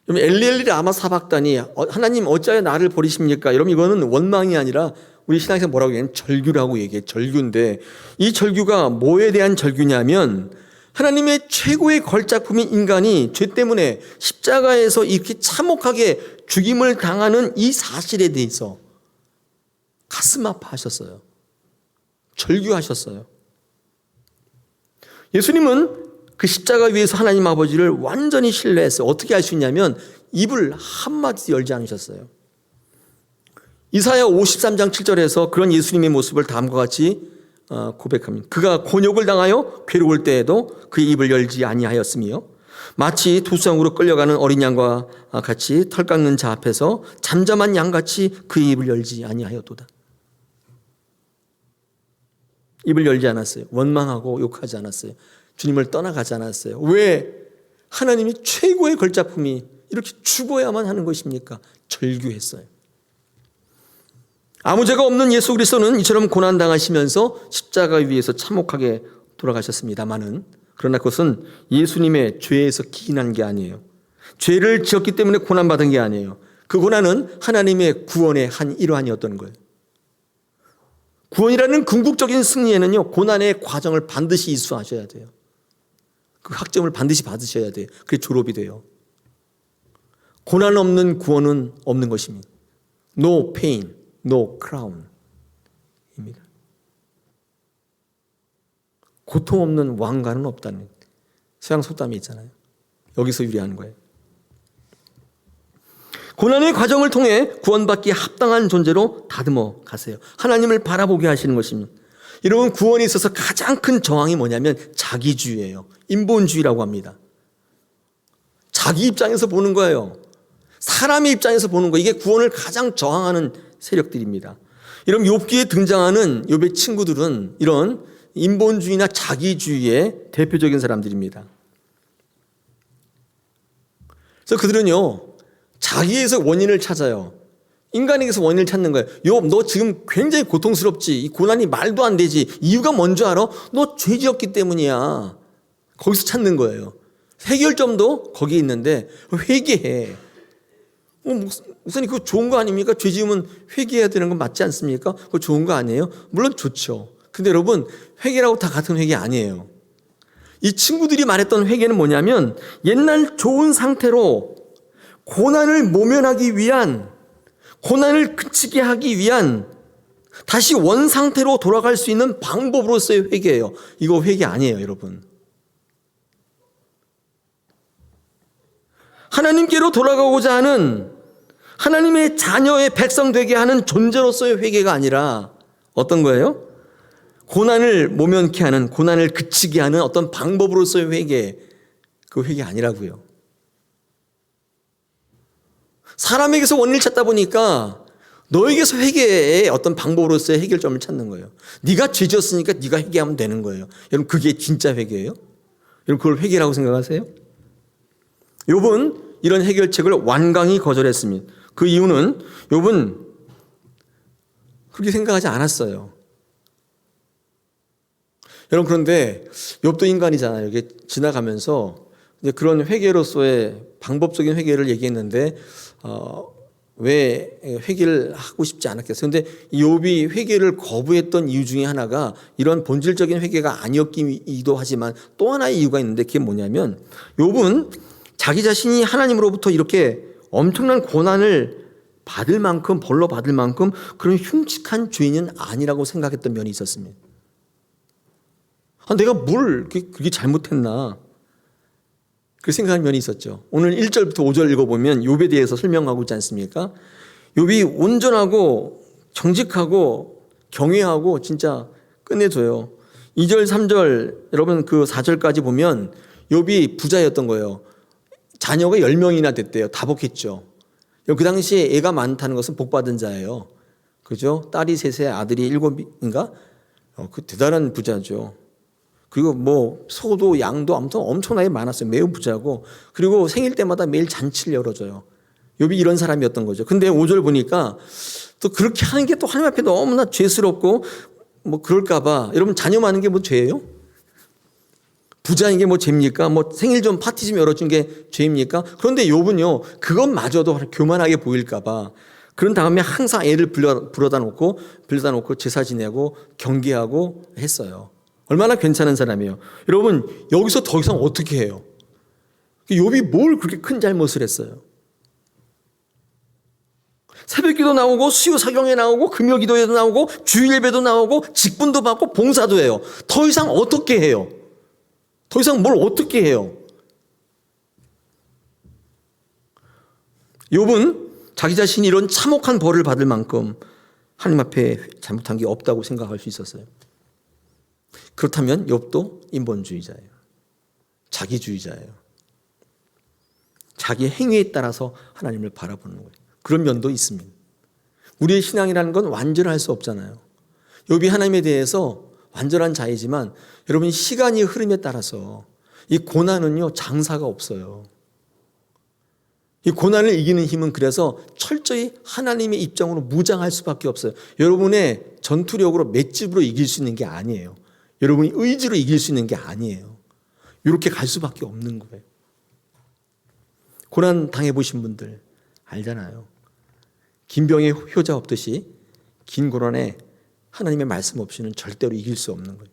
엘리엘리 라마 사박다니, 하나님 어찌하여 나를 버리십니까? 여러분, 이거는 원망이 아니라 우리 신앙에서 뭐라고 얘기하면 절규라고 얘기해요. 절규인데, 이 절규가 뭐에 대한 절규냐면, 하나님의 최고의 걸작품인 인간이 죄 때문에 십자가에서 이렇게 참혹하게 죽임을 당하는 이 사실에 대해서 가슴 아파하셨어요. 절규하셨어요. 예수님은 그 십자가 위에서 하나님 아버지를 완전히 신뢰했어요. 어떻게 할 수 있냐면 입을 한마디도 열지 않으셨어요. 이사야 53장 7절에서 그런 예수님의 모습을 다음과 같이 고백합니다. 그가 곤욕을 당하여 괴로울 때에도 그의 입을 열지 아니하였으며 마치 투성으로 끌려가는 어린 양과 같이 털 깎는 자 앞에서 잠잠한 양같이 그의 입을 열지 아니하였도다. 입을 열지 않았어요. 원망하고 욕하지 않았어요. 주님을 떠나가지 않았어요. 왜? 하나님이 최고의 걸작품이 이렇게 죽어야만 하는 것입니까? 절규했어요. 아무 죄가 없는 예수 그리스도는 이처럼 고난당하시면서 십자가 위에서 참혹하게 돌아가셨습니다마는, 그러나 그것은 예수님의 죄에서 기인한 게 아니에요. 죄를 지었기 때문에 고난받은 게 아니에요. 그 고난은 하나님의 구원의 한 일환이었던 거예요. 구원이라는 궁극적인 승리에는요, 고난의 과정을 반드시 이수하셔야 돼요. 그 학점을 반드시 받으셔야 돼요. 그게 졸업이 돼요. 고난 없는 구원은 없는 것입니다. No pain, no crown 입니다. 고통 없는 왕관은 없다는 서양 속담이 있잖아요. 여기서 유래하는 거예요. 고난의 과정을 통해 구원받기에 합당한 존재로 다듬어 가세요. 하나님을 바라보게 하시는 것입니다. 여러분, 구원에 있어서 가장 큰 저항이 뭐냐면 자기주의예요. 인본주의라고 합니다. 자기 입장에서 보는 거예요. 사람의 입장에서 보는 거예요. 이게 구원을 가장 저항하는 세력들입니다. 이런 욥기에 등장하는 욥의 친구들은 이런 인본주의나 자기주의의 대표적인 사람들입니다. 그래서 그들은요, 자기에서 원인을 찾아요. 인간에게서 원인을 찾는 거예요. 욥, 너 지금 굉장히 고통스럽지? 이 고난이 말도 안 되지? 이유가 뭔지 알아? 너 죄 지었기 때문이야. 거기서 찾는 거예요. 해결점도 거기에 있는데 회개해. 목사님 그거 좋은 거 아닙니까? 죄 지으면 회개해야 되는 건 맞지 않습니까? 그거 좋은 거 아니에요? 물론 좋죠. 근데 여러분, 회개라고 다 같은 회개 아니에요. 이 친구들이 말했던 회개는 뭐냐면 옛날 좋은 상태로 고난을 모면하기 위한, 고난을 그치게 하기 위한 다시 원상태로 돌아갈 수 있는 방법으로서의 회개예요. 이거 회개 아니에요, 여러분. 하나님께로 돌아가고자 하는, 하나님의 자녀의 백성 되게 하는 존재로서의 회개가 아니라 어떤 거예요? 고난을 모면케 하는, 고난을 그치게 하는 어떤 방법으로서의 회개, 그 회개 아니라고요. 사람에게서 원인을 찾다 보니까 너에게서 회개의 어떤 방법으로서의 해결점을 찾는 거예요. 네가 죄 지었으니까 네가 회개하면 되는 거예요. 여러분, 그게 진짜 회개예요? 여러분, 그걸 회개라고 생각하세요? 욥은 이런 해결책을 완강히 거절했습니다. 그 이유는 욥은 그렇게 생각하지 않았어요. 여러분, 그런데 욥도 인간이잖아요. 이게 지나가면서 이제 그런 회개로서의 방법적인 회개를 얘기했는데 왜 회개를 하고 싶지 않았겠어요? 그런데 욥이 회개를 거부했던 이유 중에 하나가 이런 본질적인 회개가 아니었기도 하지만 또 하나의 이유가 있는데 그게 뭐냐면 욥은 자기 자신이 하나님으로부터 이렇게 엄청난 고난을 받을 만큼, 벌로 받을 만큼 그런 흉측한 죄인은 아니라고 생각했던 면이 있었습니다. 내가 뭘 그렇게 잘못했나 그렇게 생각하는 면이 있었죠. 오늘 1절부터 5절 읽어보면 욥에 대해서 설명하고 있지 않습니까? 욥이 온전하고 정직하고 경외하고 진짜 끝내줘요. 2절 3절 여러분 그 4절까지 보면 욥이 부자였던 거예요. 자녀가 10명이나 됐대요. 다복했죠. 그 당시에 애가 많다는 것은 복받은 자예요. 그죠? 딸이 셋에 아들이 7인가? 그 대단한 부자죠. 그리고 뭐 소도 양도 아무튼 엄청나게 많았어요. 매우 부자고. 그리고 생일 때마다 매일 잔치를 열어줘요. 욥이 이런 사람이었던 거죠. 근데 5절 보니까 또 그렇게 하는 게 또 하나님 앞에 너무나 죄스럽고 뭐 그럴까 봐. 여러분 자녀 많은 게 뭐 죄예요? 부자인 게 뭐 죄입니까? 뭐 생일 좀 파티 좀 열어준 게 죄입니까? 그런데 욥은요 그것마저도 교만하게 보일까 봐 그런 다음에 항상 애를 불러다 놓고 제사 지내고 경계하고 했어요. 얼마나 괜찮은 사람이에요. 여러분 여기서 더 이상 어떻게 해요? 욥이 뭘 그렇게 큰 잘못을 했어요? 새벽기도 나오고 수요사경에 나오고 금요기도에도 나오고 주일예배도 나오고 직분도 받고 봉사도 해요. 더 이상 어떻게 해요? 더 이상 뭘 어떻게 해요? 욥은 자기 자신이 이런 참혹한 벌을 받을 만큼 하나님 앞에 잘못한 게 없다고 생각할 수 있었어요. 그렇다면 욥도 인본주의자예요. 자기주의자예요. 자기 행위에 따라서 하나님을 바라보는 거예요. 그런 면도 있습니다. 우리의 신앙이라는 건 완전할 수 없잖아요. 욥이 하나님에 대해서 완전한 자이지만 여러분 시간이 흐름에 따라서 이 고난은요 장사가 없어요. 이 고난을 이기는 힘은 그래서 철저히 하나님의 입장으로 무장할 수밖에 없어요. 여러분의 전투력으로 맷집으로 이길 수 있는 게 아니에요. 여러분이 의지로 이길 수 있는 게 아니에요. 이렇게 갈 수밖에 없는 거예요. 고난 당해보신 분들 알잖아요. 긴병의 효자 없듯이 긴 고난에 하나님의 말씀 없이는 절대로 이길 수 없는 거예요.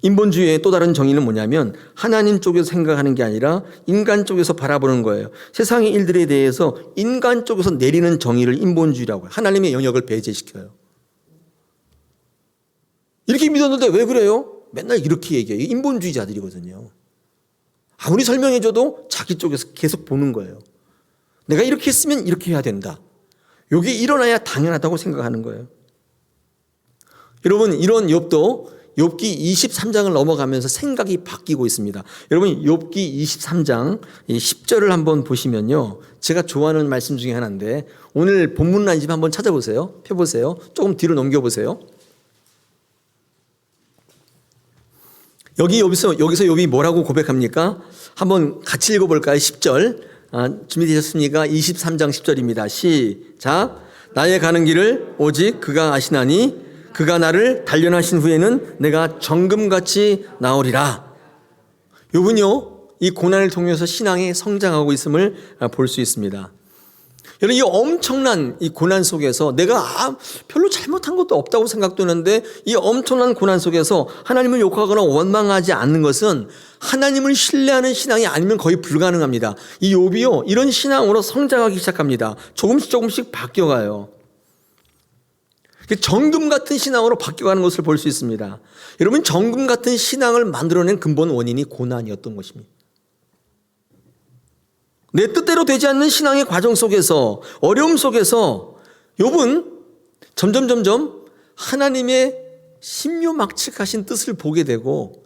인본주의의 또 다른 정의는 뭐냐면 하나님 쪽에서 생각하는 게 아니라 인간 쪽에서 바라보는 거예요. 세상의 일들에 대해서 인간 쪽에서 내리는 정의를 인본주의라고 해요. 하나님의 영역을 배제시켜요. 이렇게 믿었는데 왜 그래요? 맨날 이렇게 얘기해요. 인본주의자들이거든요. 아무리 설명해줘도 자기 쪽에서 계속 보는 거예요. 내가 이렇게 했으면 이렇게 해야 된다. 이게 일어나야 당연하다고 생각하는 거예요. 여러분 이런 욥도 욥기 23장을 넘어가면서 생각이 바뀌고 있습니다. 여러분 욥기 23장 10절을 한번 보시면요. 제가 좋아하는 말씀 중에 하나인데 오늘 본문 라인집 한번 찾아보세요. 펴보세요. 조금 뒤로 넘겨보세요. 여기서 욥이 뭐라고 고백합니까? 한번 같이 읽어볼까요? 10절. 준비되셨습니까? 23장 10절입니다. 시작. 나의 가는 길을 오직 그가 아시나니 그가 나를 단련하신 후에는 내가 정금같이 나오리라. 욥은요, 이 고난을 통해서 신앙이 성장하고 있음을 볼 수 있습니다. 여러분, 이 엄청난 이 고난 속에서 내가 별로 잘못한 것도 없다고 생각되는데 이 엄청난 고난 속에서 하나님을 욕하거나 원망하지 않는 것은 하나님을 신뢰하는 신앙이 아니면 거의 불가능합니다. 이 욥이요, 이런 신앙으로 성장하기 시작합니다. 조금씩 바뀌어가요. 정금 같은 신앙으로 바뀌어가는 것을 볼 수 있습니다. 여러분, 정금 같은 신앙을 만들어낸 근본 원인이 고난이었던 것입니다. 내 뜻대로 되지 않는 신앙의 과정 속에서, 어려움 속에서 욥은 점점 하나님의 신묘막측하신 뜻을 보게 되고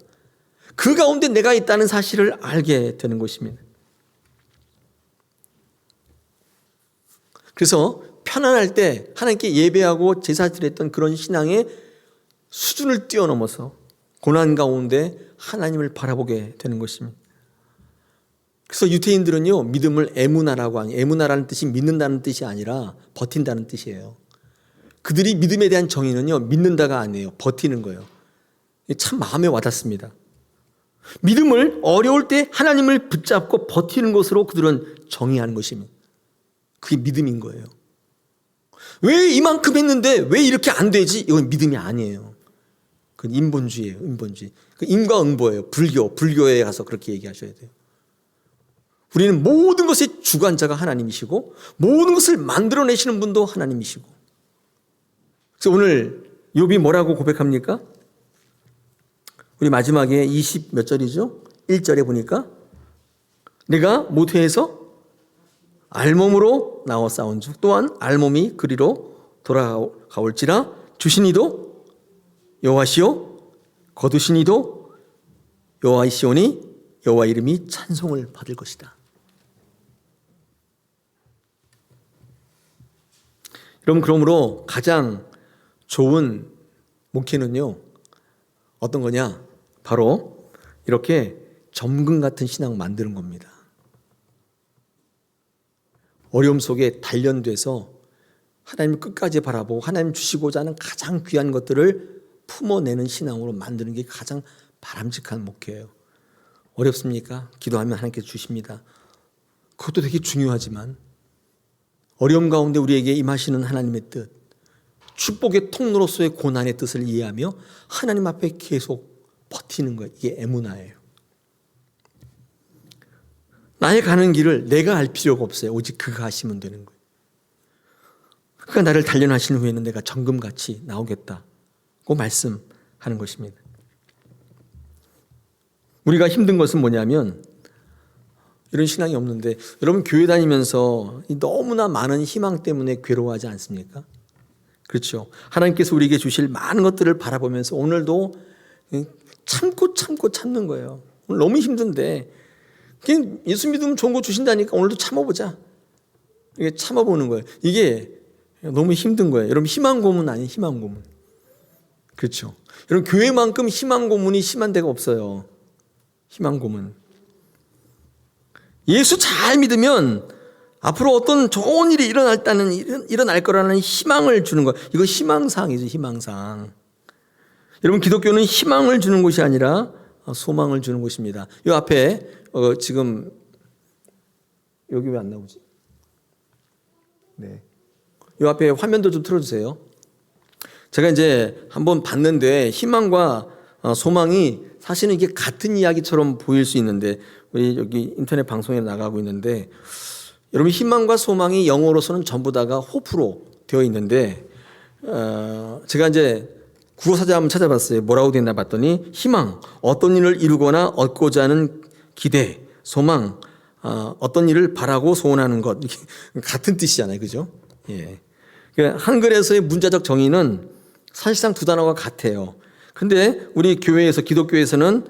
그 가운데 내가 있다는 사실을 알게 되는 것입니다. 그래서 편안할 때 하나님께 예배하고 제사 드렸던 그런 신앙의 수준을 뛰어넘어서 고난 가운데 하나님을 바라보게 되는 것입니다. 그래서 유태인들은요, 믿음을 에무나라고 하니, 에무나라는 뜻이 믿는다는 뜻이 아니라 버틴다는 뜻이에요. 그들이 믿음에 대한 정의는요, 믿는다가 아니에요. 버티는 거예요. 참 마음에 와닿습니다. 믿음을 어려울 때 하나님을 붙잡고 버티는 것으로 그들은 정의하는 것입니다. 그게 믿음인 거예요. 왜 이만큼 했는데 왜 이렇게 안 되지? 이건 믿음이 아니에요. 그건 인본주의예요. 인본주의. 그 인과응보예요. 불교에 가서 그렇게 얘기하셔야 돼요. 우리는 모든 것의 주관자가 하나님이시고 모든 것을 만들어내시는 분도 하나님이시고. 그래서 오늘 욥이 뭐라고 고백합니까? 우리 마지막에 20 몇 절이죠? 1절에 보니까 내가 모태에서 알몸으로 나와 싸운 즉 또한 알몸이 그리로 돌아가올지라 주신 이도 여호와시요 거두신 이도 여호와이시오니 여호와 이름이 찬송을 받을 것이다. 여러분, 그러므로 가장 좋은 목회는요, 어떤 거냐? 바로 이렇게 점금 같은 신앙 만드는 겁니다. 어려움 속에 단련돼서 하나님 끝까지 바라보고 하나님 주시고자 하는 가장 귀한 것들을 품어내는 신앙으로 만드는 게 가장 바람직한 목회예요. 어렵습니까? 기도하면 하나님께서 주십니다. 그것도 되게 중요하지만 어려움 가운데 우리에게 임하시는 하나님의 뜻, 축복의 통로로서의 고난의 뜻을 이해하며 하나님 앞에 계속 버티는 것, 이게 에무나예요. 나의 가는 길을 내가 알 필요가 없어요. 오직 그가 하시면 되는 거예요. 그가 나를 단련하신 후에는 내가 정금같이 나오겠다고 말씀하는 것입니다. 우리가 힘든 것은 뭐냐면 이런 신앙이 없는데, 여러분 교회 다니면서 너무나 많은 희망 때문에 괴로워하지 않습니까? 그렇죠. 하나님께서 우리에게 주실 많은 것들을 바라보면서 오늘도 참고 참는 거예요. 오늘 너무 힘든데 그냥 예수 믿으면 좋은 거 주신다니까 오늘도 참아보자. 이게 참아보는 거예요. 이게 너무 힘든 거예요. 여러분, 희망 고문 아니에요. 희망 고문. 그렇죠. 여러분, 교회만큼 희망 고문이 심한 데가 없어요. 희망 고문. 예수 잘 믿으면 앞으로 어떤 좋은 일이 일어날 거라는 희망을 주는 거예요. 이거 희망사항이죠. 희망사항. 여러분, 기독교는 희망을 주는 것이 아니라 소망을 주는 것입니다. 이 앞에 지금 여기 왜 안 나오지? 네. 이 앞에 화면도 좀 틀어주세요. 제가 이제 한번 봤는데 희망과 소망이 사실은 이게 같은 이야기처럼 보일 수 있는데 우리 여기 인터넷 방송에 나가고 있는데 여러분, 희망과 소망이 영어로서는 전부 다가 호프로 되어 있는데 제가 이제 국어사전 한번 찾아봤어요. 뭐라고 되어 있나 봤더니 희망, 어떤 일을 이루거나 얻고자 하는 기대, 소망, 어떤 일을 바라고 소원하는 것, 같은 뜻이잖아요. 그죠? 예. 한글에서의 문자적 정의는 사실상 두 단어가 같아요. 근데 우리 교회에서, 기독교에서는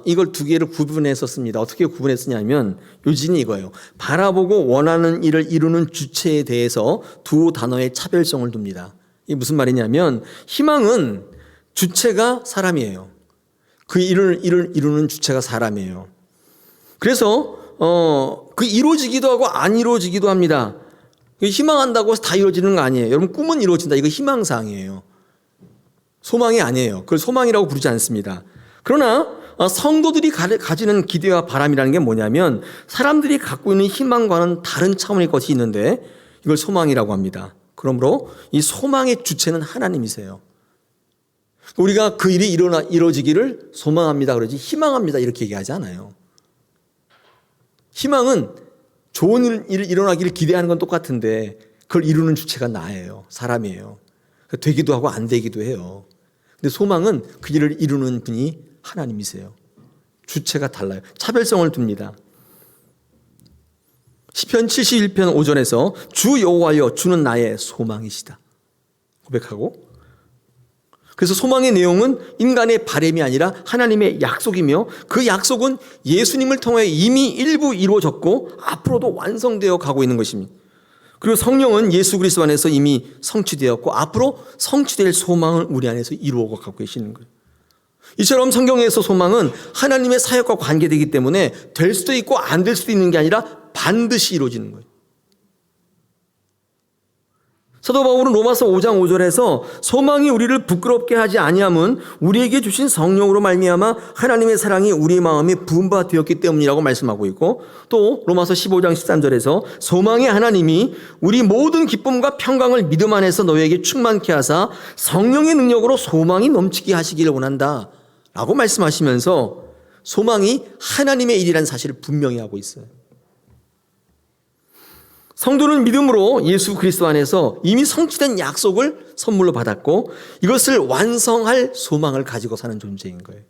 이걸 두 개를 구분했었습니다. 어떻게 구분했느냐면 요지는 이거예요. 바라보고 원하는 일을 이루는 주체에 대해서 두 단어의 차별성을 둡니다. 이게 무슨 말이냐면 희망은 주체가 사람이에요. 그 일을 이루는 주체가 사람이에요. 그래서 그 이루어지기도 하고 안 이루어지기도 합니다. 희망한다고 해서 다 이루어지는 거 아니에요. 여러분, 꿈은 이루어진다. 이거 희망사항이에요. 소망이 아니에요. 그걸 소망이라고 부르지 않습니다. 그러나 성도들이 가지는 기대와 바람이라는 게 뭐냐면 사람들이 갖고 있는 희망과는 다른 차원의 것이 있는데 이걸 소망이라고 합니다. 그러므로 이 소망의 주체는 하나님이세요. 우리가 그 일이 이루어지기를 소망합니다 그러지 희망합니다 이렇게 얘기하지 않아요. 희망은 좋은 일이 일어나기를 기대하는 건 똑같은데 그걸 이루는 주체가 나예요. 사람이에요. 되기도 하고 안 되기도 해요. 근데 소망은 그 일을 이루는 분이 하나님이세요. 주체가 달라요. 차별성을 둡니다. 시편 71편 5절에서 주 여호와여 주는 나의 소망이시다 고백하고, 그래서 소망의 내용은 인간의 바람이 아니라 하나님의 약속이며 그 약속은 예수님을 통해 이미 일부 이루어졌고 앞으로도 완성되어 가고 있는 것입니다. 그리고 성령은 예수 그리스도 안에서 이미 성취되었고 앞으로 성취될 소망을 우리 안에서 이루어 가고 계시는 거예요. 이처럼 성경에서 소망은 하나님의 사역과 관계되기 때문에 될 수도 있고 안 될 수도 있는 게 아니라 반드시 이루어지는 거예요. 사도 바울은 로마서 5장 5절에서 소망이 우리를 부끄럽게 하지 아니함은 우리에게 주신 성령으로 말미암아 하나님의 사랑이 우리 마음에 부은 바 되었기 때문이라고 말씀하고 있고, 또 로마서 15장 13절에서 소망의 하나님이 우리 모든 기쁨과 평강을 믿음 안에서 너희에게 충만케 하사 성령의 능력으로 소망이 넘치게 하시기를 원한다 라고 말씀하시면서 소망이 하나님의 일이라는 사실을 분명히 하고 있어요. 성도는 믿음으로 예수 그리스도 안에서 이미 성취된 약속을 선물로 받았고 이것을 완성할 소망을 가지고 사는 존재인 거예요.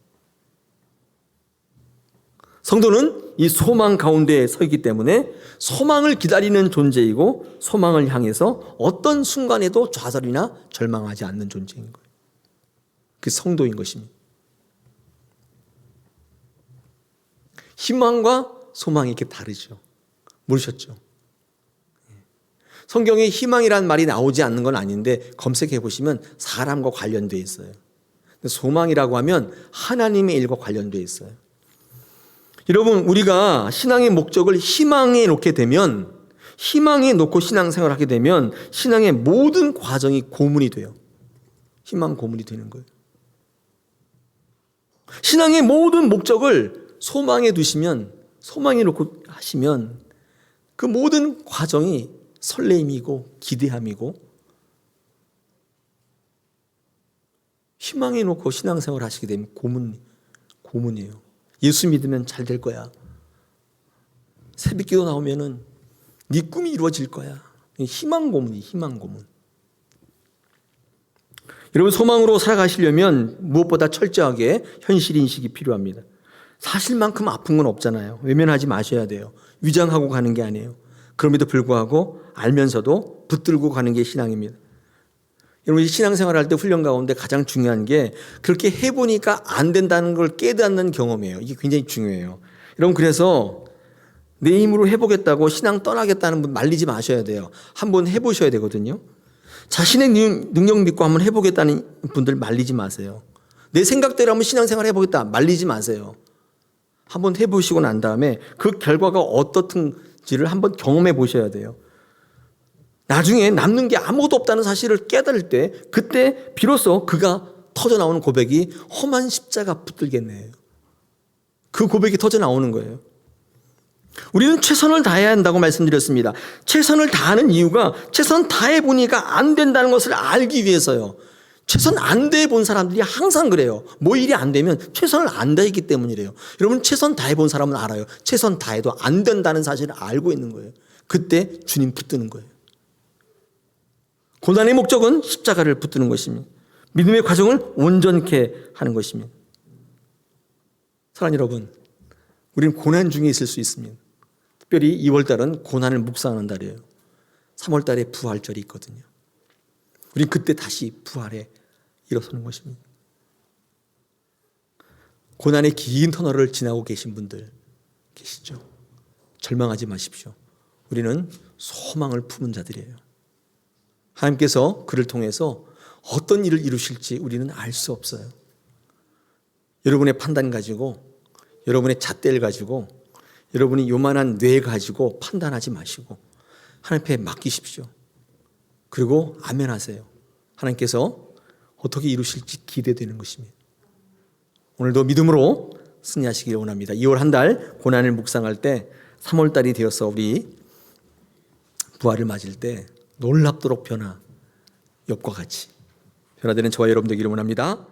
성도는 이 소망 가운데에 서 있기 때문에 소망을 기다리는 존재이고 소망을 향해서 어떤 순간에도 좌절이나 절망하지 않는 존재인 거예요. 그 성도인 것입니다. 희망과 소망이 이렇게 다르죠. 모르셨죠? 성경에 희망이라는 말이 나오지 않는 건 아닌데 검색해 보시면 사람과 관련되어 있어요. 소망이라고 하면 하나님의 일과 관련되어 있어요. 여러분, 우리가 신앙의 목적을 희망에 놓게 되면, 희망에 놓고 신앙생활을 하게 되면 신앙의 모든 과정이 고문이 돼요. 희망 고문이 되는 거예요. 신앙의 모든 목적을 소망에 두시면, 소망에 놓고 하시면 그 모든 과정이 설레임이고 기대함이고, 희망에 놓고 신앙생활을 하시게 되면 고문이에요. 예수 믿으면 잘 될 거야. 새벽기도 나오면은 네 꿈이 이루어질 거야. 희망 고문이 희망 고문. 여러분, 소망으로 살아가시려면 무엇보다 철저하게 현실 인식이 필요합니다. 사실만큼 아픈 건 없잖아요. 외면하지 마셔야 돼요. 위장하고 가는 게 아니에요. 그럼에도 불구하고 알면서도 붙들고 가는 게 신앙입니다. 여러분, 신앙생활 할 때 훈련 가운데 가장 중요한 게 그렇게 해보니까 안 된다는 걸 깨닫는 경험이에요. 이게 굉장히 중요해요. 여러분, 그래서 내 힘으로 해보겠다고 신앙 떠나겠다는 분 말리지 마셔야 돼요. 한번 해보셔야 되거든요. 자신의 능력 믿고 한번 해보겠다는 분들 말리지 마세요. 내 생각대로 한번 신앙생활 해보겠다 말리지 마세요. 한번 해보시고 난 다음에 그 결과가 어떻든지를 한번 경험해 보셔야 돼요. 나중에 남는 게 아무것도 없다는 사실을 깨달을 때, 그때 비로소 그가 터져 나오는 고백이 험한 십자가 붙들겠네요. 그 고백이 터져 나오는 거예요. 우리는 최선을 다해야 한다고 말씀드렸습니다. 최선을 다하는 이유가 최선 다해 보니까 안 된다는 것을 알기 위해서요. 최선 안 다해 본 사람들이 항상 그래요. 뭐 일이 안 되면 최선을 안 다했기 때문이래요. 여러분, 최선 다해 본 사람은 알아요. 최선 다해도 안 된다는 사실을 알고 있는 거예요. 그때 주님 붙드는 거예요. 고난의 목적은 십자가를 붙드는 것입니다. 믿음의 과정을 온전케 하는 것입니다. 사랑하는 여러분, 우리는 고난 중에 있을 수 있습니다. 특별히 2월달은 고난을 묵상하는 달이에요. 3월달에 부활절이 있거든요. 우리는 그때 다시 부활에 일어서는 것입니다. 고난의 긴 터널을 지나고 계신 분들 계시죠? 절망하지 마십시오. 우리는 소망을 품은 자들이에요. 하나님께서 그를 통해서 어떤 일을 이루실지 우리는 알 수 없어요. 여러분의 판단 가지고, 여러분의 잣대를 가지고, 여러분이 요만한 뇌 가지고 판단하지 마시고 하나님 앞에 맡기십시오. 그리고 아멘 하세요. 하나님께서 어떻게 이루실지 기대되는 것입니다. 오늘도 믿음으로 승리하시기를 원합니다. 2월 한 달 고난을 묵상할 때 3월 달이 되어서 우리 부활을 맞을 때 놀랍도록 욥과 같이 변화되는 저와 여러분 되기를 원합니다.